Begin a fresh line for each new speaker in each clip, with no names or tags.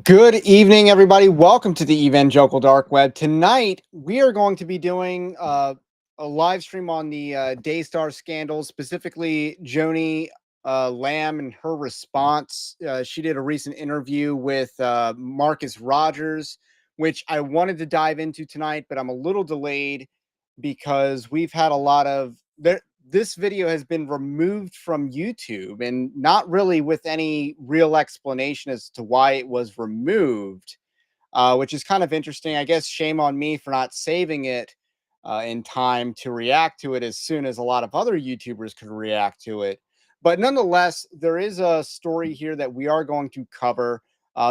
Good evening, everybody. Welcome to the Evangelical Dark Web. Tonight, we are going to be doing a live stream on the Daystar scandal, specifically Joni Lamb and her response. She did a recent interview with Marcus Rogers, which I wanted to dive into tonight, but I'm a little delayed because we've had a lot of this video has been removed from YouTube and not really with any real explanation as to why it was removed, which is kind of interesting. I guess shame on me for not saving it in time to react to it as soon as a lot of other YouTubers could react to it. But nonetheless, there is a story here that we are going to cover.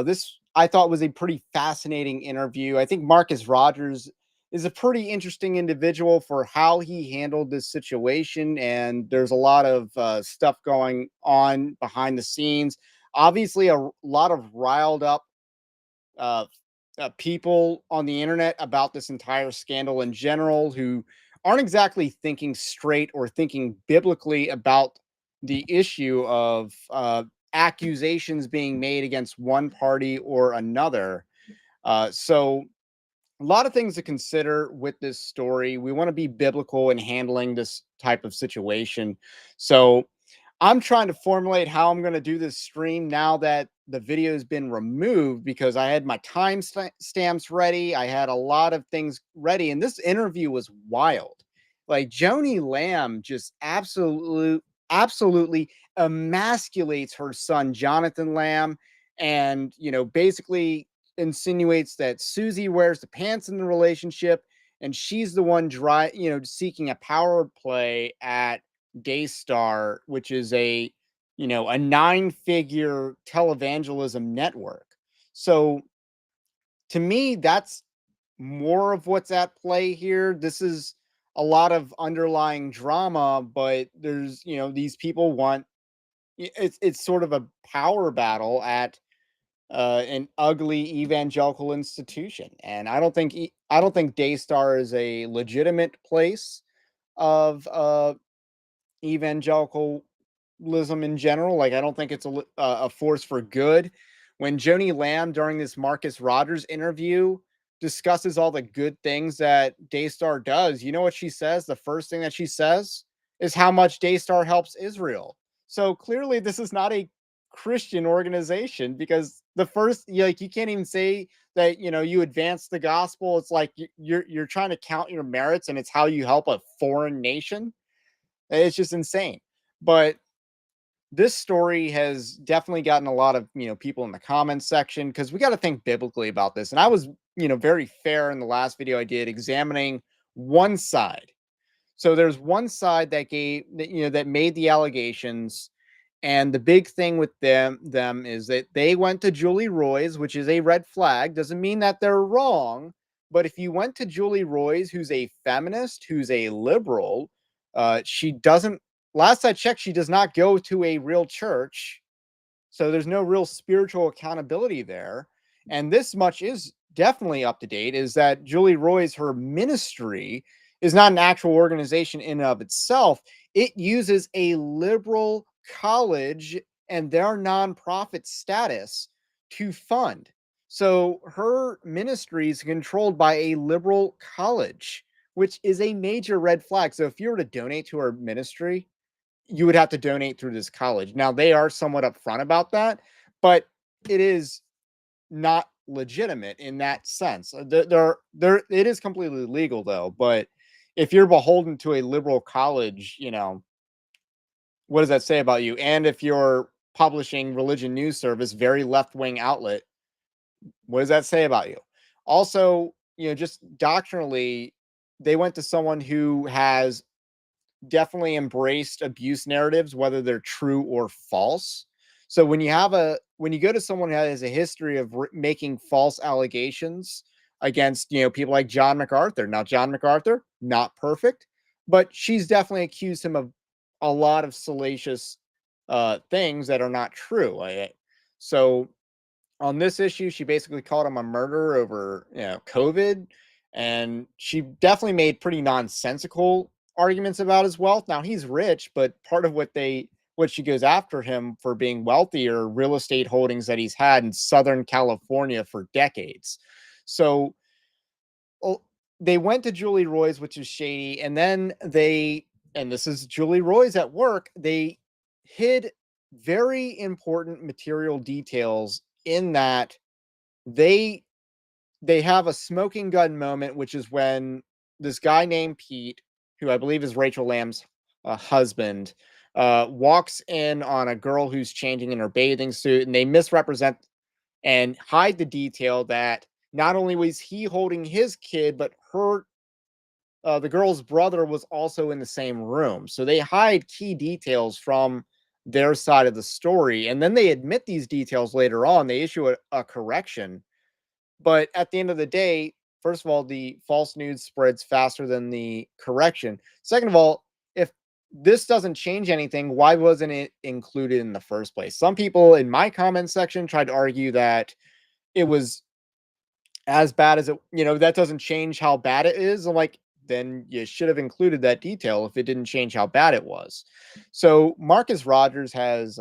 This I thought was a pretty fascinating interview. I think Marcus Rogers is a pretty interesting individual for how he handled this situation. And there's a lot of stuff going on behind the scenes. Obviously, a lot of riled up uh, people on the internet about this entire scandal in general who aren't exactly thinking straight or thinking biblically about the issue of accusations being made against one party or another. So a lot of things to consider with this story. We want to be biblical in handling this type of situation. So I'm trying to formulate how I'm going to do this stream now that the video has been removed because I had my time stamps ready. I had a lot of things ready, and this interview was wild. Like Joni Lamb just absolutely emasculates her son Jonathan Lamb, and basically insinuates that Susie wears the pants in the relationship, and she's the one seeking a power play at Daystar, which is a nine-figure televangelism network. So to me, that's more of what's at play here. This is a lot of underlying drama, but there's, these people want it's sort of a power battle at an ugly evangelical institution, and I don't think Daystar is a legitimate place of evangelicalism in general. Like, I don't think it's a force for good. When Joni Lamb during this Marcus Rogers interview discusses all the good things that Daystar does, you know what she says? The first thing that she says is how much Daystar helps Israel. So clearly, this is not a Christian organization because you can't even say that you advance the gospel. It's like you're trying to count your merits, and it's how you help a foreign nation. It's just insane. But this story has definitely gotten a lot of people in the comments section because we got to think biblically about this. And I was very fair in the last video I did examining one side. So there's one side that made the allegations, and the big thing with them is that they went to Julie Roys, which is a red flag. Doesn't mean that they're wrong, but if you went to Julie Roys, who's a feminist, who's a liberal, she doesn't. Last I checked, she does not go to a real church, so there's no real spiritual accountability there. And this much is definitely up to date: is that Julie Roys, her ministry, is not an actual organization in and of itself. It uses a liberal college and their nonprofit status to fund. So her ministry is controlled by a liberal college, which is a major red flag. So if you were to donate to her ministry, you would have to donate through this college. Now, they are somewhat upfront about that, but it is not legitimate in that sense. It is completely legal though, but if you're beholden to a liberal college, what does that say about you? And if you're publishing Religion News Service, very left-wing outlet, what does that say about you? Also, just doctrinally, they went to someone who has definitely embraced abuse narratives, whether they're true or false. So when you go to someone who has a history of making false allegations against people like John MacArthur. Now, John MacArthur, not perfect, but she's definitely accused him of a lot of salacious things that are not true. So on this issue, she basically called him a murderer over COVID, and she definitely made pretty nonsensical arguments about his wealth. Now, he's rich, but part of what they what she goes after him for being wealthy or real estate holdings that he's had in Southern California for decades. So oh, they went to Julie Roy's, which is shady, and then and this is Julie Roy's at work, they hid very important material details in that they they have a smoking gun moment, which is when this guy named Pete, who I believe is Rachel Lamb's husband, walks in on a girl who's changing in her bathing suit, and they misrepresent and hide the detail that not only was he holding his kid, but the girl's brother was also in the same room. So they hide key details from their side of the story, and then they admit these details later on. They issue a correction, but at the end of the day, first of all, the false news spreads faster than the correction. Second of all, if this doesn't change anything, why wasn't it included in the first place? Some people in my comment section tried to argue that it was as bad as that doesn't change how bad it is. I'm like, then you should have included that detail if it didn't change how bad it was. So Marcus Rogers has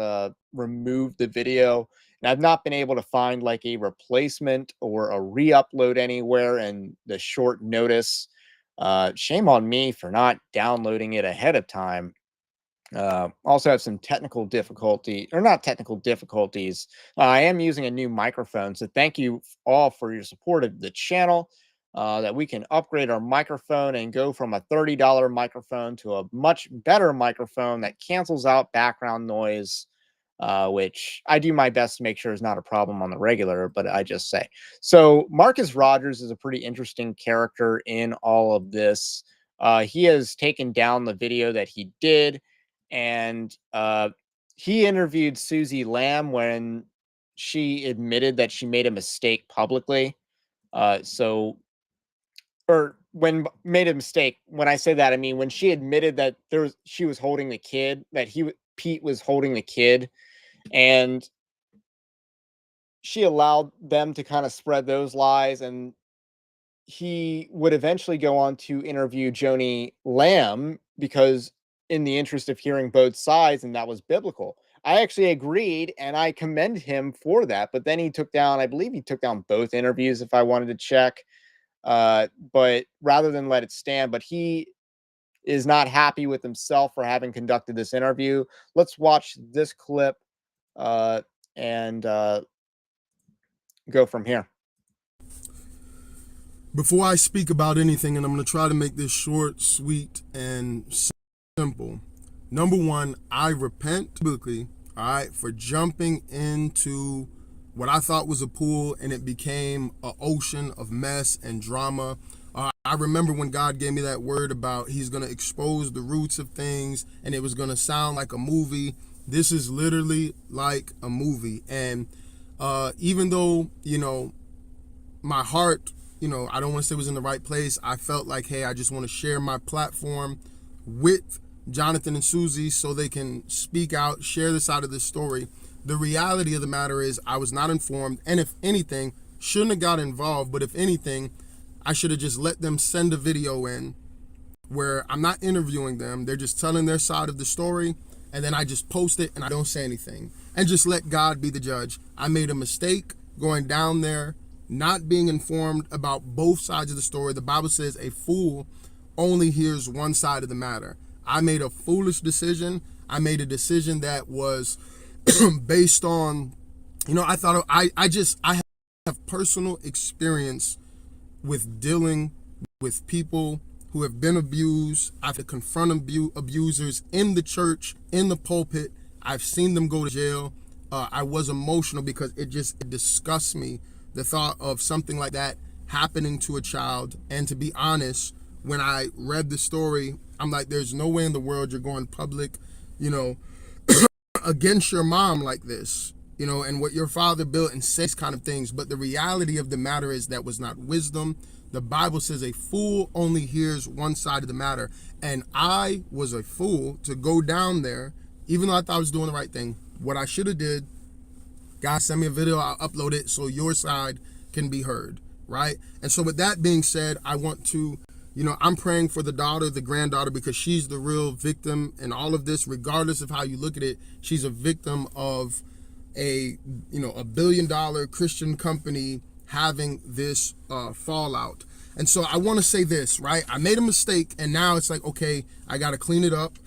removed the video, and I've not been able to find like a replacement or a re-upload anywhere in the short notice. Shame on me for not downloading it ahead of time. Also have some technical difficulty, or not technical difficulties. I am using a new microphone, so thank you all for your support of the channel. That we can upgrade our microphone and go from a $30 microphone to a much better microphone that cancels out background noise, which I do my best to make sure is not a problem on the regular, but I just say. So Marcus Rogers is a pretty interesting character in all of this. He has taken down the video that he did, and he interviewed Susie Lamb when she admitted that she made a mistake publicly. So or when made a mistake. When I say that, I mean when she admitted that she was holding the kid, that Pete was holding the kid, and she allowed them to kind of spread those lies, and he would eventually go on to interview Joni Lamb because in the interest of hearing both sides, and that was biblical. I actually agreed, and I commend him for that. But then I believe he took down both interviews if I wanted to check. But rather than let it stand, but he is not happy with himself for having conducted this interview. Let's watch this clip and go from here.
Before I speak about anything, and I'm going to try to make this short, sweet, and simple. Number one, I repent publicly, all right, for jumping into what I thought was a pool and it became an ocean of mess and drama. I remember when God gave me that word about he's going to expose the roots of things and it was going to sound like a movie. This is literally like a movie. And even though, my heart, I don't want to say it was in the right place. I felt like, hey, I just want to share my platform with Jonathan and Susie so they can speak out, share this side of this story. The reality of the matter is I was not informed, and if anything, shouldn't have got involved, but if anything, I should have just let them send a video in where I'm not interviewing them. They're just telling their side of the story, and then I just post it and I don't say anything and just let God be the judge. I made a mistake going down there, not being informed about both sides of the story. The Bible says a fool only hears one side of the matter. I made a foolish decision. I made a decision that was based on, I thought I have personal experience with dealing with people who have been abused. I've had to confront abusers in the church, in the pulpit. I've seen them go to jail. I was emotional because it disgusts me, the thought of something like that happening to a child. And to be honest, when I read the story, I'm like, there's no way in the world you're going public, against your mom like this, and what your father built and says kind of things. But the reality of the matter is that was not wisdom. The Bible says a fool only hears one side of the matter. And I was a fool to go down there, even though I thought I was doing the right thing. What I should have did, guys, send me a video, I'll upload it so your side can be heard, right? And so with that being said, I want to I'm praying for the daughter, the granddaughter, because she's the real victim in all of this. Regardless of how you look at it, she's a victim of a $1 billion Christian company having this fallout. And so I want to say this, right? I made a mistake, and now it's like, okay, I got to clean it up.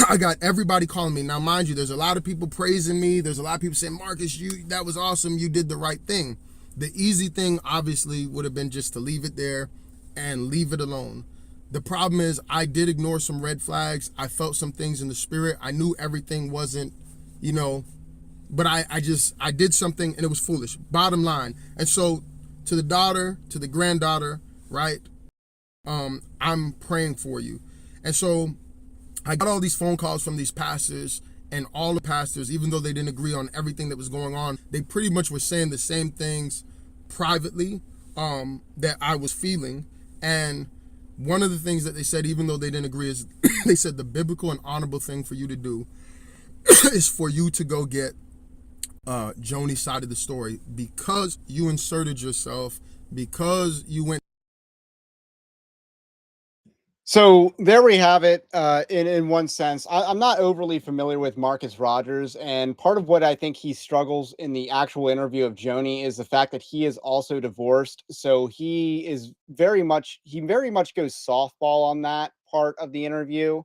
I got everybody calling me. Now, mind you, there's a lot of people praising me. There's a lot of people saying, Marcus, that was awesome. You did the right thing. The easy thing, obviously, would have been just to leave it there and leave it alone. The problem is I did ignore some red flags. I felt some things in the spirit. I knew everything wasn't, but I did something and it was foolish. Bottom line. And so to the daughter, to the granddaughter, right? I'm praying for you. And so I got all these phone calls from these pastors, and all the pastors, even though they didn't agree on everything that was going on, they pretty much were saying the same things privately that I was feeling. And one of the things that they said, even though they didn't agree, is they said the biblical and honorable thing for you to do is for you to go get Joni's side of the story, because you inserted yourself, because you went.
So there we have it. In one sense, I'm not overly familiar with Marcus Rogers, and part of what I think he struggles in the actual interview of Joni is the fact that he is also divorced. So he very much goes softball on that part of the interview.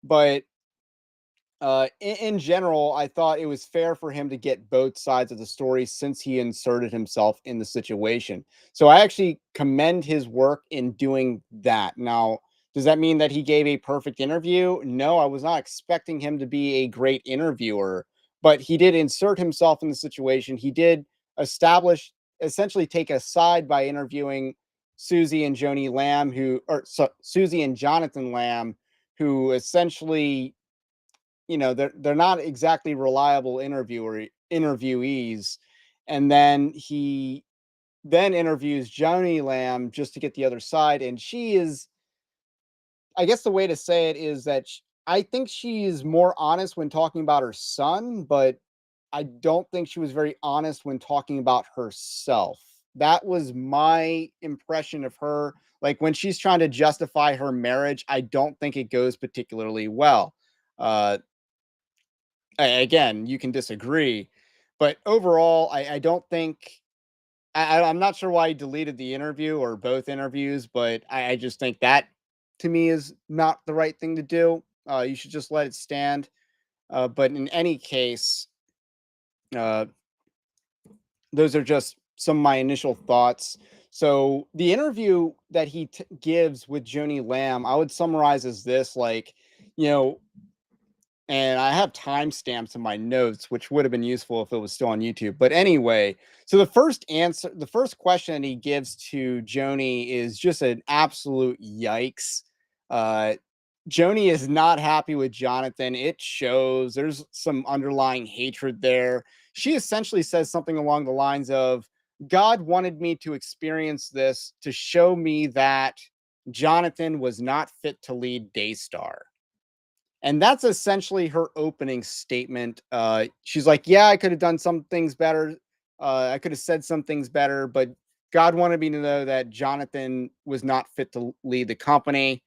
But in general, I thought it was fair for him to get both sides of the story since he inserted himself in the situation. So I actually commend his work in doing that. Now, does that mean that he gave a perfect interview? No, I was not expecting him to be a great interviewer, but he did insert himself in the situation. He did essentially take a side by interviewing Susie and Joni Lamb, Susie and Jonathan Lamb, who essentially, they're not exactly reliable interviewees. And then he then interviews Joni Lamb just to get the other side, and she is, I guess the way to say it is that I think she is more honest when talking about her son, but I don't think she was very honest when talking about herself. That was my impression of her. Like, when she's trying to justify her marriage, I don't think it goes particularly well. Uh, Again, you can disagree, but overall, I don't think I'm not sure why he deleted the interview or both interviews, but I just think that to me is not the right thing to do. You should just let it stand. But in any case, uh, those are just some of my initial thoughts. So the interview that he gives with Joni Lamb, I would summarize as this: like, you know, and I have timestamps in my notes, which would have been useful if it was still on YouTube. But anyway, so the first question that he gives to Joni is just an absolute yikes. Uh, Joni is not happy with Jonathan. It shows. There's some underlying hatred there. She essentially says something along the lines of, God wanted me to experience this to show me that Jonathan was not fit to lead Daystar. And that's essentially her opening statement. She's like, yeah, I could have done some things better. I could have said some things better, but God wanted me to know that Jonathan was not fit to lead the company.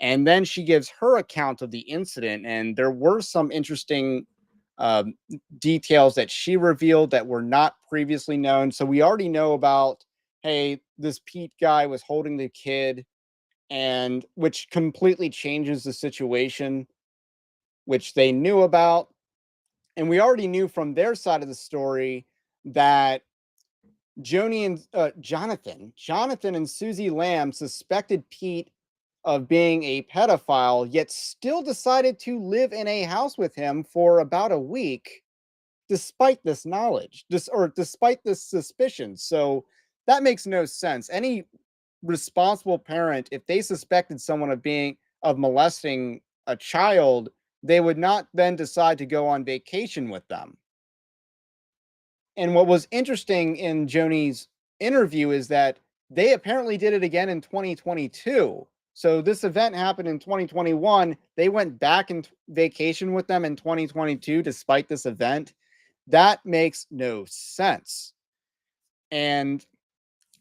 And then she gives her account of the incident. And there were some interesting um, details that she revealed that were not previously known. So we already know about, hey, this Pete guy was holding the kid, and which completely changes the situation, which they knew about. And we already knew from their side of the story that Joni and Jonathan and Susie Lamb suspected Pete of being a pedophile, yet still decided to live in a house with him for about a week, despite this knowledge, despite this suspicion. So that makes no sense. Any responsible parent, if they suspected someone of molesting a child, they would not then decide to go on vacation with them. And what was interesting in Joni's interview is that they apparently did it again in 2022. So this event happened in 2021. They went back in vacation with them in 2022 despite this event. That makes no sense. And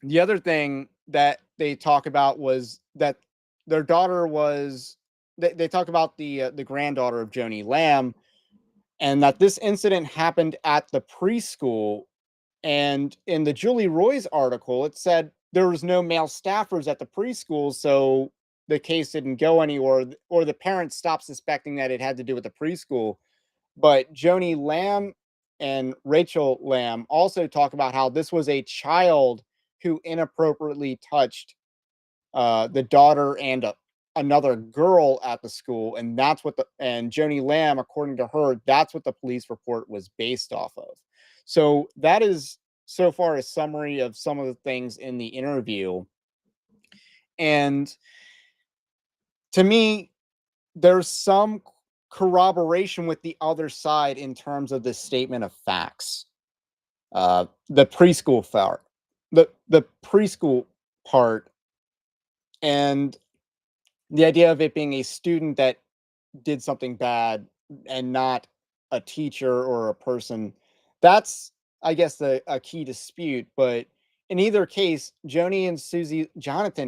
the other thing that they talk about was that their daughter was. They talk about the granddaughter of Joni Lamb, and that this incident happened at the preschool. And in the Julie Roy's article, it said there was no male staffers at the preschool, so the case didn't go anywhere, or the parents stopped suspecting that it had to do with the preschool. But Joni Lamb and Rachel Lamb also talk about how this was a child who inappropriately touched the daughter and another girl at the school, and that's what the and Joni Lamb, according to her, that's what the police report was based off of. So that is so far a summary of some of the things in the interview. And to me, there's some corroboration with the other side in terms of this statement of facts. The preschool part, the preschool part, and the idea of it being a student that did something bad and not a teacher or a person. That's, I guess, a key dispute. But in either case, Jonathan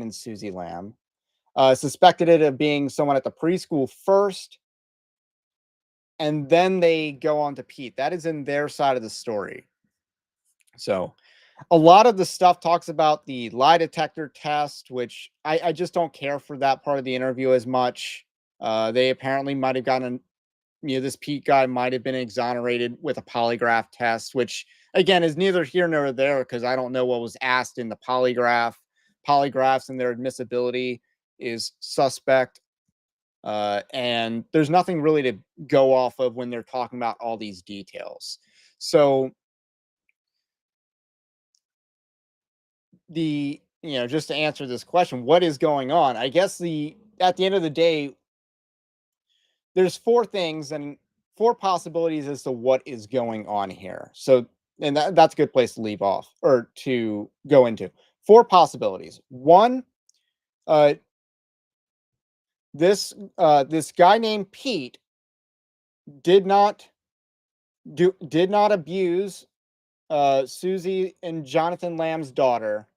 and Susie Lamb suspected it of being someone at the preschool first, and then they go on to Pete. That is in their side of the story. So a lot of the stuff talks about the lie detector test, which I just don't care for that part of the interview as much. They apparently might have gotten, this Pete guy might have been exonerated with a polygraph test, which again is neither here nor there because I don't know what was asked in the polygraph. Polygraphs and their admissibility is suspect. And there's nothing really to go off of when they're talking about all these details. So just to answer this question, what is going on? I guess at the end of the day, there's four possibilities as to what is going on here. So, and that's a good place to leave off or to go into. Four possibilities. One, uh, this guy named Pete did not abuse Susie and Jonathan Lamb's daughter,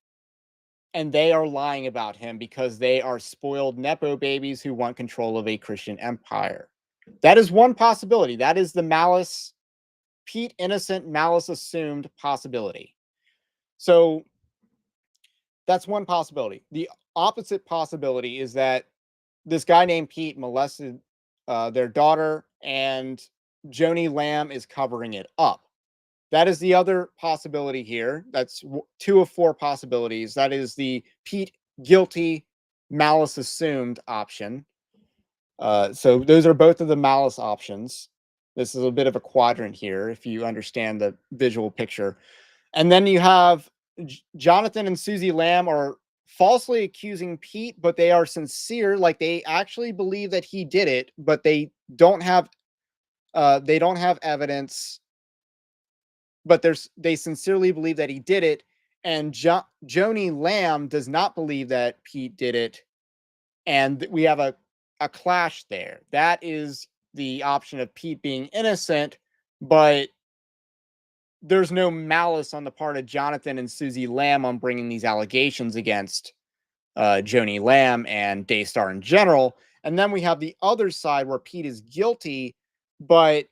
and they are lying about him because they are spoiled nepo babies who want control of a Christian empire. That is one possibility. That is the malice, Pete innocent, malice assumed possibility. So that's one possibility. The opposite possibility is that this guy named Pete molested their daughter, and Joni Lamb is covering it up. That is the other possibility here. That's two of four possibilities. That is the Pete guilty, malice assumed option. So those are both of the malice options. This is a bit of a quadrant here, if you understand the visual picture. And then you have Jonathan and Susie Lamb are falsely accusing Pete, but they are sincere. Like they actually believe that he did it, but they don't have evidence. But they sincerely believe that he did it. And Joni Lamb does not believe that Pete did it. And we have a clash there. That is the option of Pete being innocent, but there's no malice on the part of Jonathan and Susie Lamb on bringing these allegations against Joni Lamb and Daystar in general. And then we have the other side where Pete is guilty, but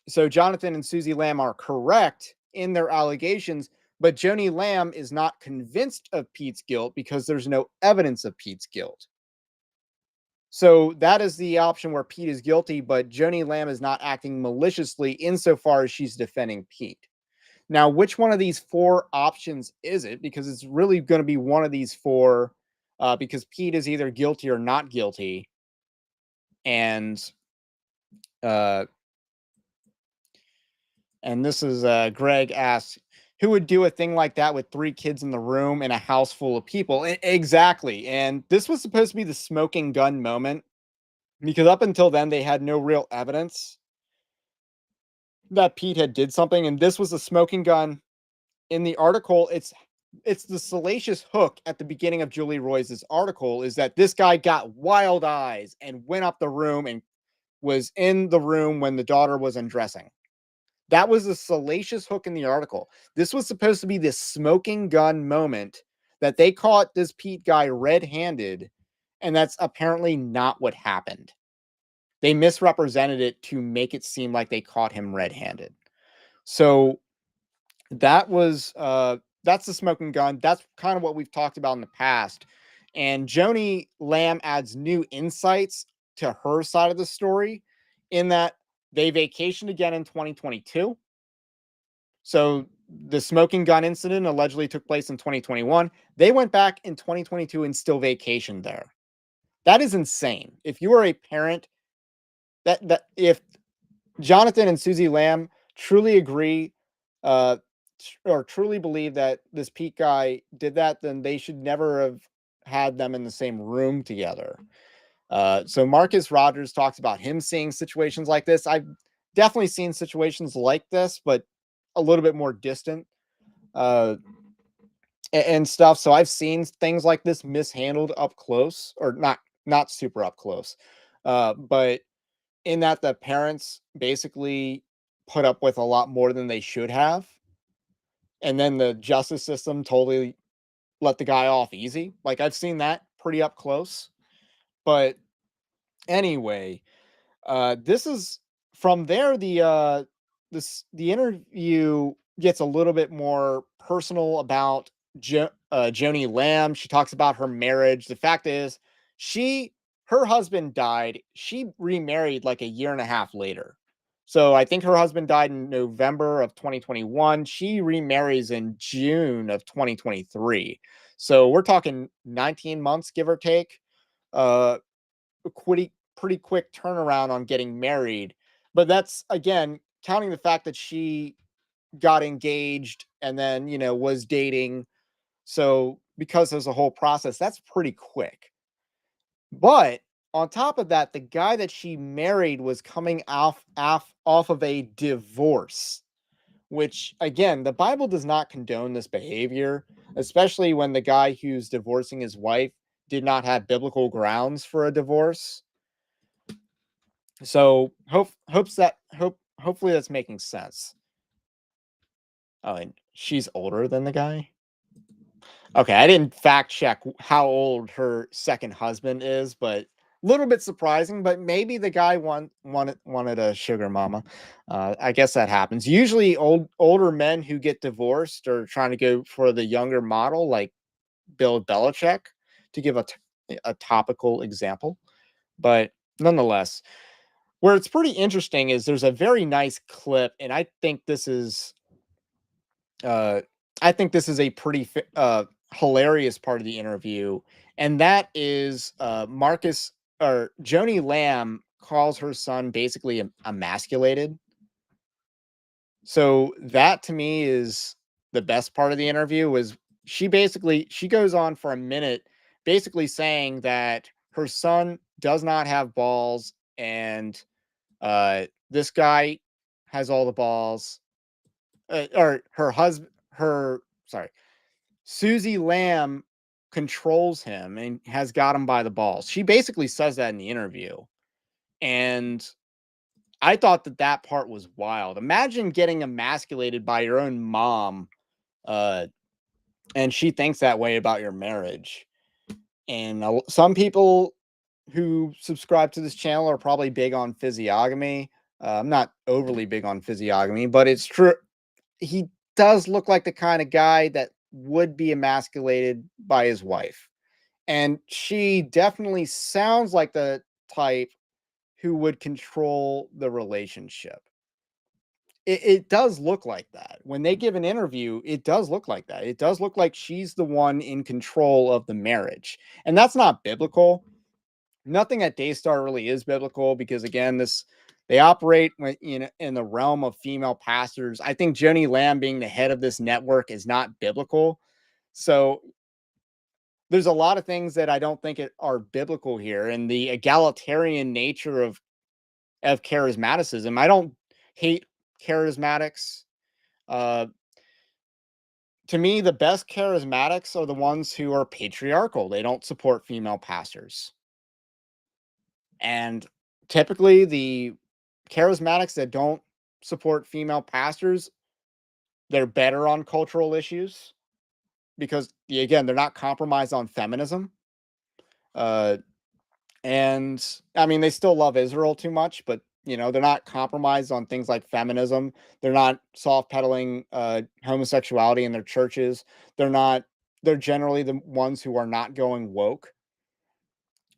so Jonathan and Susie Lamb are correct in their allegations, but Joni Lamb is not convinced of Pete's guilt because there's no evidence of Pete's guilt. So that is the option where Pete is guilty, but Joni Lamb is not acting maliciously insofar as she's defending Pete. Now, which one of these four options is it? Because it's really going to be one of these four, because Pete is either guilty or not guilty. And this is Greg asks, who would do a thing like that with 3 kids in the room in a house full of people? Exactly. And this was supposed to be the smoking gun moment because up until then, they had no real evidence that Pete had did something. And this was a smoking gun. In the article, it's the salacious hook at the beginning of Julie Roy's article is that this guy got wild eyes and went up the room and was in the room when the daughter was undressing. That was a salacious hook in the article. This was supposed to be this smoking gun moment that they caught this Pete guy red-handed, and that's apparently not what happened. They misrepresented it to make it seem like they caught him red-handed. So that was that's the smoking gun. That's kind of what we've talked about in the past. And Joni Lamb adds new insights to her side of the story in that they vacationed again in 2022. So the smoking gun incident allegedly took place in 2021. They went back in 2022 and still vacationed there. That is insane. If you are a parent, that if Jonathan and Susie Lamb truly agree, uh, or truly believe that this Pete guy did that, then they should never have had them in the same room together. So Marcus Rogers talks about him seeing situations like this. I've definitely seen situations like this, but a little bit more distant, uh, and stuff. So I've seen things like this mishandled up close, or not super up close, but in that the parents basically put up with a lot more than they should have, and then the justice system totally let the guy off easy. Like I've seen that pretty up close. But anyway, this is from there. The interview gets a little bit more personal about Joni Lamb. She talks about her marriage. The fact is, she her husband died. She remarried like a year and a half later. So I think her husband died in November of 2021. She remarries in June of 2023. So we're talking 19 months, give or take. Uh, pretty quick turnaround on getting married. But that's again counting the fact that she got engaged and then, was dating. So because there's a whole process, that's pretty quick. But on top of that, the guy that she married was coming off of a divorce, which again, the Bible does not condone this behavior, especially when the guy who's divorcing his wife did not have biblical grounds for a divorce. So hopefully that's making sense. Oh, and she's older than the guy. Okay, I didn't fact check how old her second husband is, but a little bit surprising. But maybe the guy wanted a sugar mama. I guess that happens. Usually, older men who get divorced are trying to go for the younger model, like Bill Belichick, to give a topical example. But nonetheless, where it's pretty interesting is there's a very nice clip, and uh, I think this is a pretty hilarious part of the interview, and that is Marcus or Joni Lamb calls her son basically emasculated. So that to me is the best part of the interview. Was she goes on for a minute, basically saying that her son does not have balls, and this guy has all the balls, or her husband, sorry, Susie Lamb controls him and has got him by the balls. She basically says that in the interview. And I thought that part was wild. Imagine getting emasculated by your own mom, uh, and she thinks that way about your marriage. And some people who subscribe to this channel are probably big on physiognomy. I'm not overly big on physiognomy, but it's true. He does look like the kind of guy that would be emasculated by his wife. And she definitely sounds like the type who would control the relationship. It does look like that. When they give an interview, it does look like that. It does look like she's the one in control of the marriage. And that's not biblical. Nothing at Daystar really is biblical because again, they operate in the realm of female pastors. I think Joni Lamb being the head of this network is not biblical. So there's a lot of things that I don't think are biblical here, and the egalitarian nature of charismaticism. I don't hate charismatics. Uh, to me, the best charismatics are the ones who are patriarchal. They don't support female pastors. And typically, the charismatics that don't support female pastors, they're better on cultural issues because, again, they're not compromised on feminism. And I mean, they still love Israel too much, but they're not compromised on things like feminism. They're not soft peddling homosexuality in their churches. They're not. They're generally the ones who are not going woke.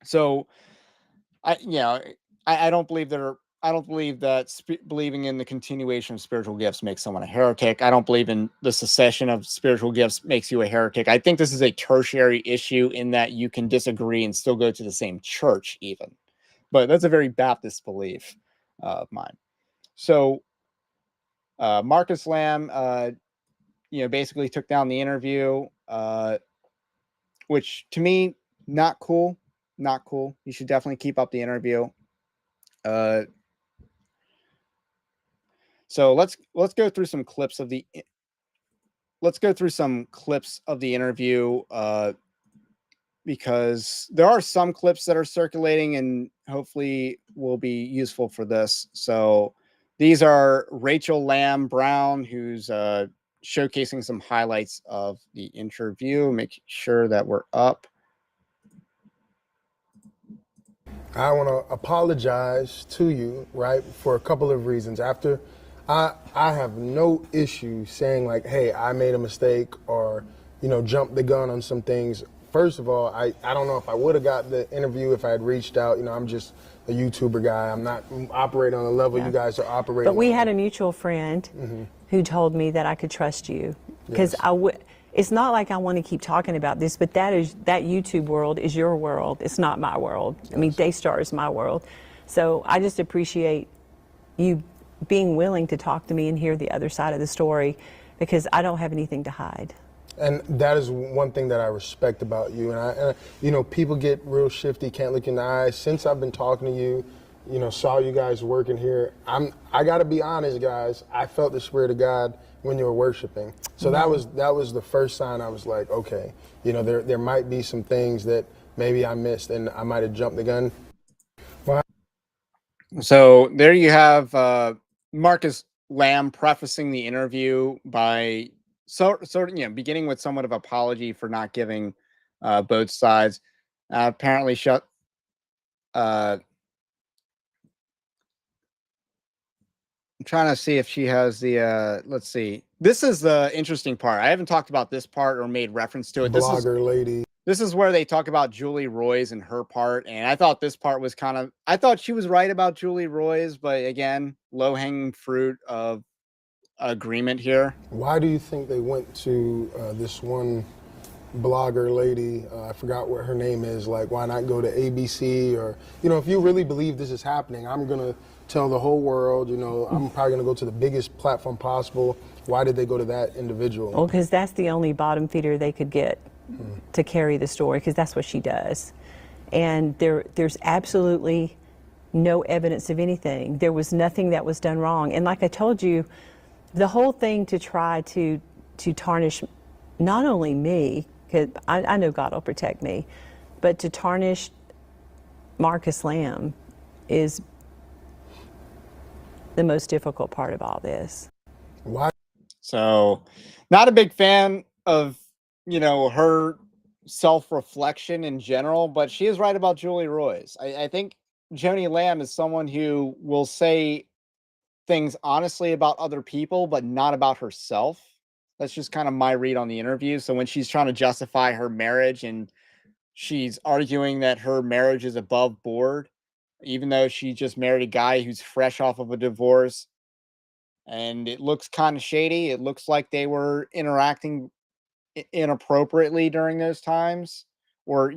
So I, I don't believe they're. I don't believe that believing in the continuation of spiritual gifts makes someone a heretic. I don't believe in the cessation of spiritual gifts makes you a heretic. I think this is a tertiary issue in that you can disagree and still go to the same church, even. But that's a very Baptist belief of mine. So Marcus Lamb, basically took down the interview, which to me, not cool. Not cool. You should definitely keep up the interview. So let's go through some clips of the interview, because there are some clips that are circulating and hopefully will be useful for this. So these are Rachel Lamb Brown, who's showcasing some highlights of the interview. Make sure that we're up.
I want to apologize to you, right, for a couple of reasons. After, I have no issue saying like, hey, I made a mistake or, jumped the gun on some things. First of all, I don't know if I would have got the interview if I had reached out. I'm just a YouTuber guy. I'm not operating on the level you guys are operating.
But we had a mutual friend who told me that I could trust you because
Yes.
It's not like I want to keep talking about this, but that YouTube world is your world. It's not my world. I mean, Daystar is my world. So I just appreciate you being willing to talk to me and hear the other side of the story because I don't have anything to hide.
And that is one thing that I respect about you. And people get real shifty, can't look in the eyes. Since I've been talking to you, saw you guys working here, I got to be honest, guys. I felt the Spirit of God when you were worshiping. So that was the first sign I was like, okay, there might be some things that maybe I missed and I might have jumped the gun.
So there you have Marcus Lamb prefacing the interview by beginning with somewhat of apology for not giving both sides. Apparently shut. I'm trying to see if she has the. Let's see. This is the interesting part. I haven't talked about this part or made reference to it.
Blogger lady.
This is where they talk about Julie Roys and her part. And I thought this part was I thought she was right about Julie Roys, but again, low hanging fruit of agreement here.
Why do you think they went to this one blogger lady? I forgot what her name is. Like, why not go to ABC? Or, if you really believe this is happening, I'm going to tell the whole world, I'm probably going to go to the biggest platform possible. Why did they go to that individual?
Well, because that's the only bottom feeder they could get to carry the story, because that's what she does. And there's absolutely no evidence of anything. There was nothing that was done wrong. And like I told you, the whole thing to try to tarnish not only me, because I know God will protect me, but to tarnish Marcus Lamb is the most difficult part of all this.
Why?
So, not a big fan of her self-reflection in general, but she is right about Julie Roys. I think Joni Lamb is someone who will say things honestly about other people, but not about herself. That's just kind of my read on the interview. So when she's trying to justify her marriage and she's arguing that her marriage is above board, even though she just married a guy who's fresh off of a divorce, and it looks kind of shady. It looks like they were interacting inappropriately during those times, or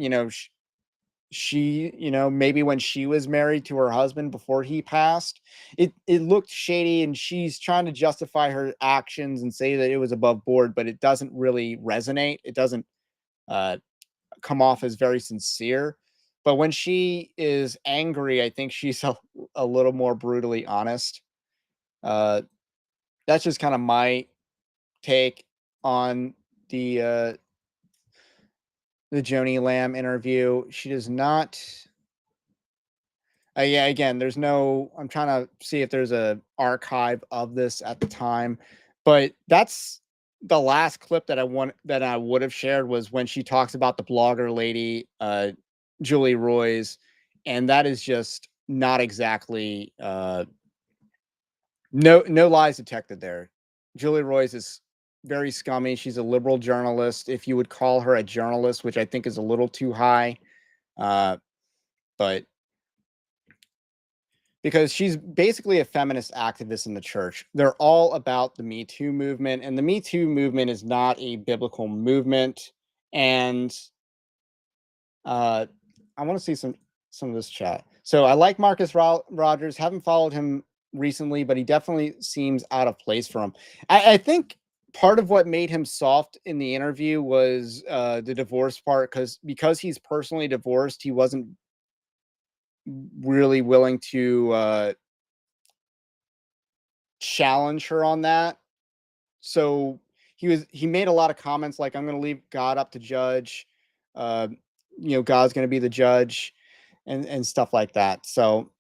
she maybe when she was married to her husband before he passed, it looked shady, and she's trying to justify her actions and say that it was above board, but it doesn't really resonate. It doesn't come off as very sincere. But when she is angry, I think she's a little more brutally honest. That's just kind of my take on the Joni Lamb interview. She does not. Yeah, again, there's no. I'm trying to see if there's a archive of this at the time, but that's the last clip that I would have shared was when she talks about the blogger lady, Julie Roys, and that is just not exactly no lies detected there. Julie Royce is very scummy. She's a liberal journalist, if you would call her a journalist, which I think is a little too high. But because she's basically a feminist activist in the church. They're all about the Me Too movement, and the Me Too movement is not a biblical movement. And I want to see some of this chat. So I like Marcus Rogers. Haven't followed him recently, but he definitely seems out of place for him. I think part of what made him soft in the interview was the divorce part, because he's personally divorced, he wasn't really willing to challenge her on that. So he made a lot of comments like, I'm going to leave God up to judge. Uh, God's going to be the judge, and stuff like that. So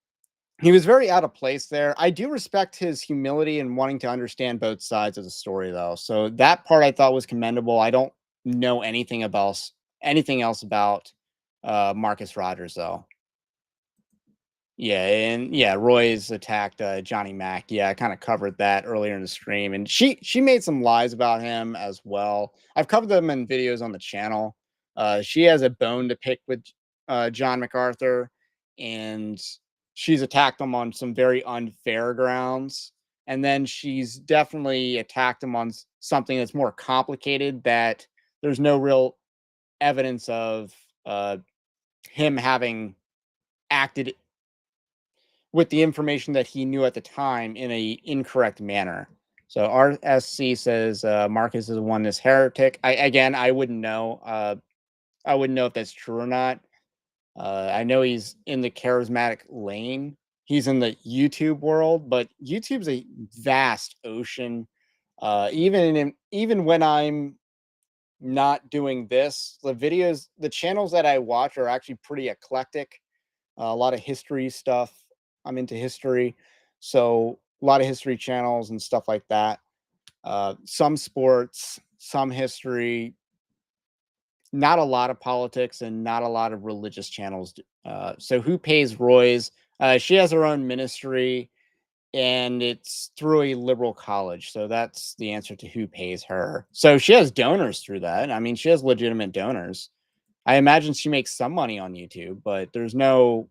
he was very out of place there. I do respect his humility and wanting to understand both sides of the story, though. So that part I thought was commendable. I don't know anything else about Marcus Rogers, though. Yeah, and yeah, Roy's attacked Johnny Mac. Yeah, I kind of covered that earlier in the stream, and she made some lies about him as well. I've covered them in videos on the channel. She has a bone to pick with John MacArthur, and she's attacked him on some very unfair grounds. And then she's definitely attacked him on something that's more complicated, that there's no real evidence of him having acted with the information that he knew at the time in a incorrect manner. So RSC says Marcus is a oneness heretic. I wouldn't know. I wouldn't know if that's true or not. I know he's in the charismatic lane. He's in the YouTube world, but YouTube's a vast ocean. Even when I'm not doing this, the channels that I watch are actually pretty eclectic. A lot of history stuff. I'm into history, so a lot of history channels and stuff like that. Some sports, some history, not a lot of politics, and not a lot of religious channels. So who pays Roy's? She has her own ministry, and it's through a liberal college. So that's the answer to who pays her. So she has donors through that. I mean, she has legitimate donors. I imagine she makes some money on YouTube, but there's no,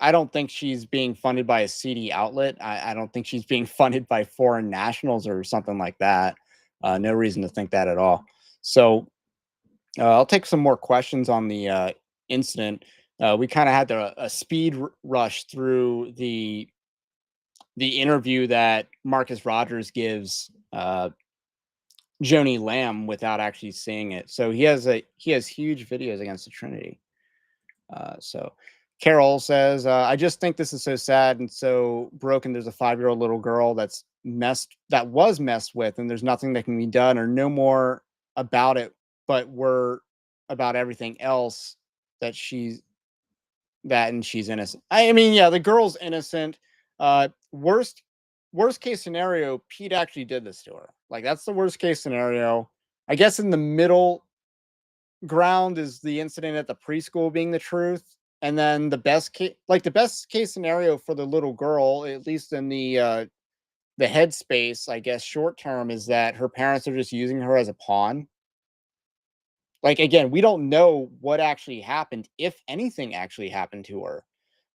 I don't think she's being funded by a seedy outlet. I don't think she's being funded by foreign nationals or something like that. No reason to think that at all. So I'll take some more questions on the incident. We kind of had a speed rush through the interview that Marcus Rogers gives Joni Lamb without actually seeing it. So he has huge videos against the Trinity. So Carol says, I just think this is so sad and so broken. There's a 5-year-old little girl that was messed with, and there's nothing that can be done or no more about it, but we're about everything else and she's innocent. I mean, yeah, the girl's innocent. Worst case scenario, Pete actually did this to her. Like, that's the worst case scenario. I guess in the middle ground is the incident at the preschool being the truth, and then the best case scenario for the little girl, at least in the headspace, I guess short term, is that her parents are just using her as a pawn. Like, again, we don't know what actually happened, if anything actually happened to her,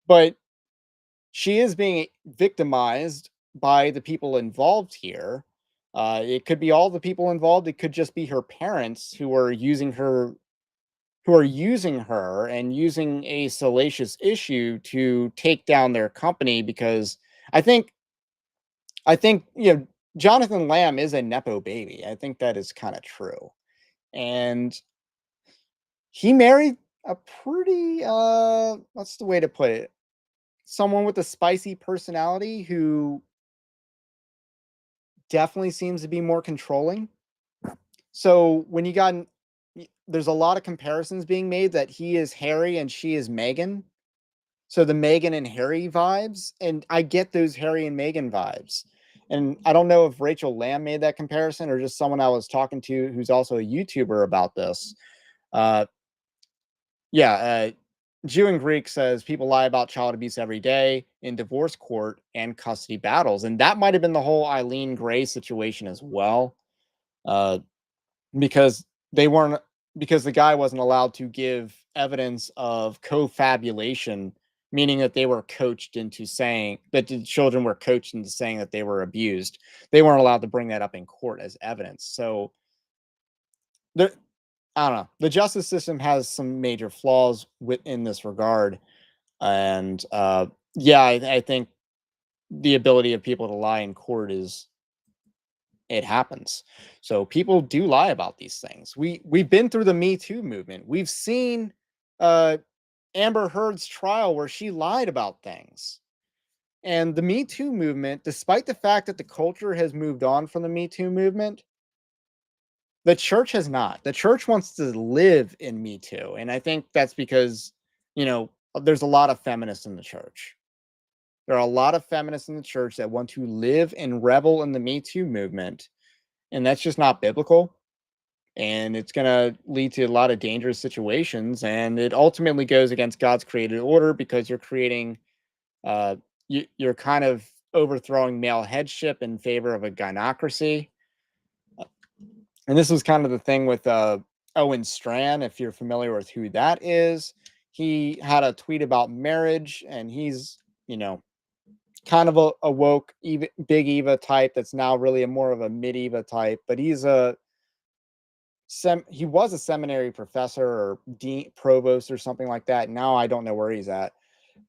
but she is being victimized by the people involved here. It could be all the people involved. It could just be her parents who are using her and using a salacious issue to take down their company, because I think Jonathan Lamb is a nepo baby. I think that is kind of true. And he married a pretty what's the way to put it? Someone with a spicy personality who definitely seems to be more controlling. So when there's a lot of comparisons being made that he is Harry and she is Meghan. So the Meghan and Harry vibes, and I get those Harry and Meghan vibes. And I don't know if Rachel Lamb made that comparison or just someone I was talking to who's also a YouTuber about this. Yeah, Jew and Greek says people lie about child abuse every day in divorce court and custody battles. And that might have been the whole Eileen Gray situation as well. Uh, because they weren't because the guy wasn't allowed to give evidence of co-fabulation, meaning that they were coached into saying that the children were coached into saying that they were abused. They weren't allowed to bring that up in court as evidence. So there, I don't know. The justice system has some major flaws in this regard, and yeah, I think the ability of people to lie in court is it happens. So people do lie about these things. We've been through the Me Too movement. We've seen uh Amber Heard's trial where she lied about things. And the Me Too movement, despite the fact that the culture has moved on from the Me Too movement, the church has not. The church wants to live in Me Too. And I think that's because, there's a lot of feminists in the church. There are a lot of feminists in the church that want to live and revel in the Me Too movement. And that's just not biblical. And it's going to lead to a lot of dangerous situations. And it ultimately goes against God's created order because you're creating, you're kind of overthrowing male headship in favor of a gynocracy. And this was kind of the thing with Owen Strachan, if you're familiar with who that is. He had a tweet about marriage, and he's, kind of a woke, big Eva type that's now really more of a mid Eva type, but he was a seminary professor or dean provost or something like that. Now I don't know where he's at,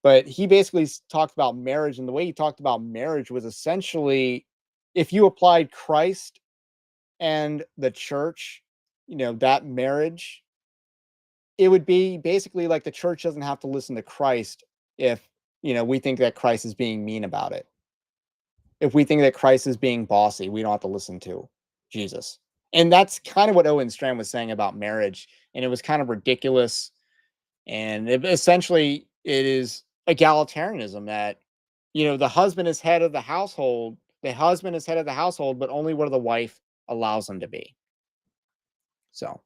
but he basically talked about marriage, and the way he talked about marriage was essentially if you applied Christ and the church, that marriage, it would be basically like the church doesn't have to listen to Christ if, we think that Christ is being mean about it. If we think that Christ is being bossy, we don't have to listen to Jesus. And that's kind of what Owen Strachan was saying about marriage. And it was kind of ridiculous. And essentially, it is egalitarianism that, the husband is head of the household. The husband is head of the household, but only where the wife allows him to be. So,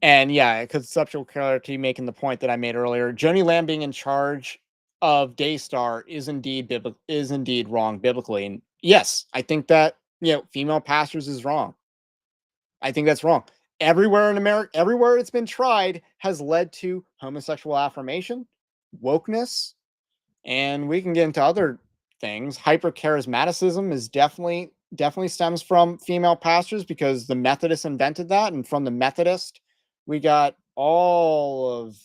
and yeah, conceptual clarity, making the point that I made earlier. Joni Lamb being in charge of Daystar is indeed wrong biblically. And yes, I think that, female pastors is wrong. I think that's wrong. Everywhere in America, everywhere it's been tried has led to homosexual affirmation, wokeness, and we can get into other things. Hypercharismaticism is definitely stems from female pastors because the Methodists invented that, and from the Methodist, we got all of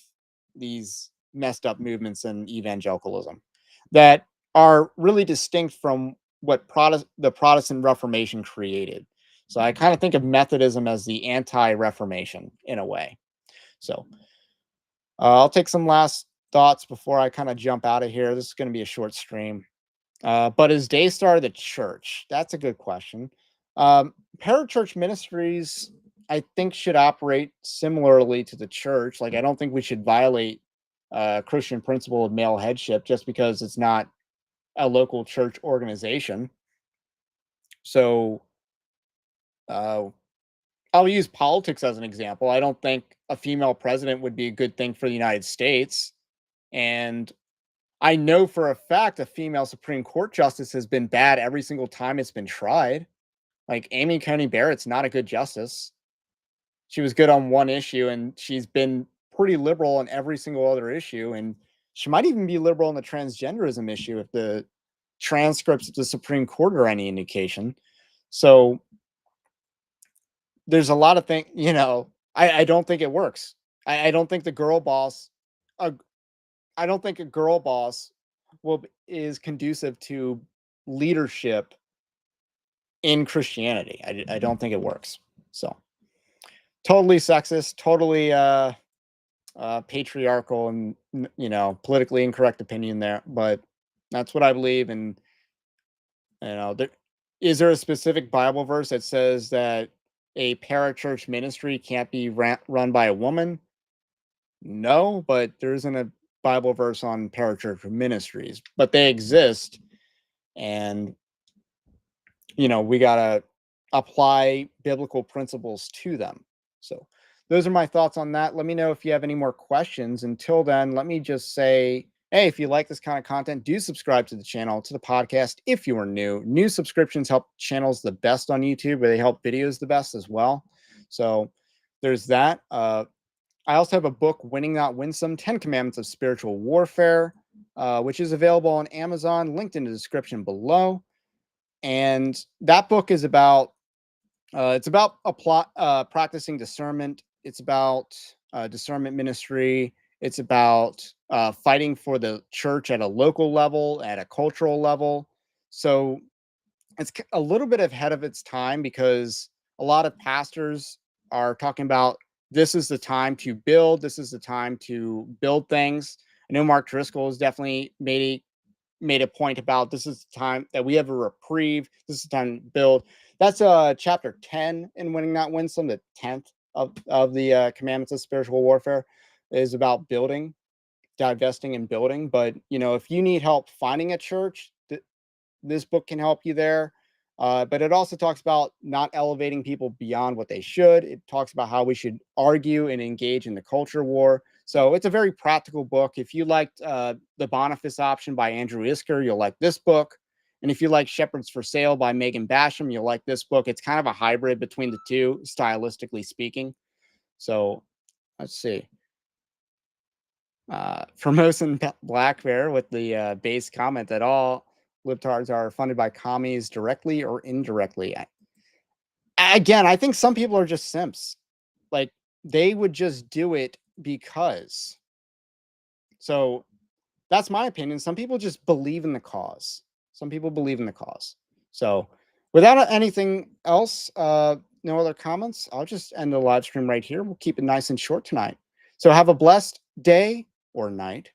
these messed up movements in evangelicalism that are really distinct from what the Protestant Reformation created. So I kind of think of Methodism as the anti-Reformation in a way. So I'll take some last thoughts before I kind of jump out of here. This is going to be a short stream. But is Daystar the church? That's a good question. Parachurch ministries, I think, should operate similarly to the church. Like, I don't think we should violate Christian principle of male headship just because it's not a local church organization. So I'll use politics as an example. I don't think a female president would be a good thing for the United States. And I know for a fact a female Supreme Court justice has been bad every single time it's been tried. Like Amy Coney Barrett's not a good justice. She was good on one issue, and she's been pretty liberal on every single other issue. And she might even be liberal on the transgenderism issue if the transcripts of the Supreme Court are any indication. So there's a lot of things, I don't think it works. I don't think the girl boss, I don't think a girl boss is conducive to leadership in Christianity. I don't think it works. So totally sexist, totally patriarchal, and politically incorrect opinion there. But that's what I believe. And is there a specific Bible verse that says that a parachurch ministry can't be run by a woman? No, but there isn't a Bible verse on parachurch ministries, but they exist. And, we got to apply biblical principles to them. So those are my thoughts on that. Let me know if you have any more questions. Until then, let me just say, hey, if you like this kind of content, do subscribe to the channel, to the podcast. If you are new, new subscriptions help channels the best on YouTube, but they help videos the best as well. So there's that. I also have a book, Winning Not Winsome, 10 Commandments of Spiritual Warfare, which is available on Amazon, linked in the description below. And that book is about, practicing discernment. It's about discernment ministry. It's about fighting for the church at a local level, at a cultural level. So it's a little bit ahead of its time because a lot of pastors are talking about this is the time to build. This is the time to build things. I know Mark Driscoll has definitely made a point about this is the time that we have a reprieve. This is the time to build. That's chapter 10 in Winning Not Winsome, the 10th of the commandments of spiritual warfare is about building, divesting and building. But if you need help finding a church, this book can help you there. But it also talks about not elevating people beyond what they should. It talks about how we should argue and engage in the culture war. So it's a very practical book. If you liked The Boniface Option by Andrew Isker, you'll like this book. And if you like Shepherds for Sale by Megan Basham, you'll like this book. It's kind of a hybrid between the two, stylistically speaking. So let's see. Formosan Black Bear with the base comment that all libtards are funded by commies directly or indirectly. Again, I think some people are just simps. Like, they would just do it because. So that's my opinion. Some people just believe in the cause. Some people believe in the cause. So without anything else, no other comments, I'll just end the live stream right here. We'll keep it nice and short tonight. So have a blessed day or night,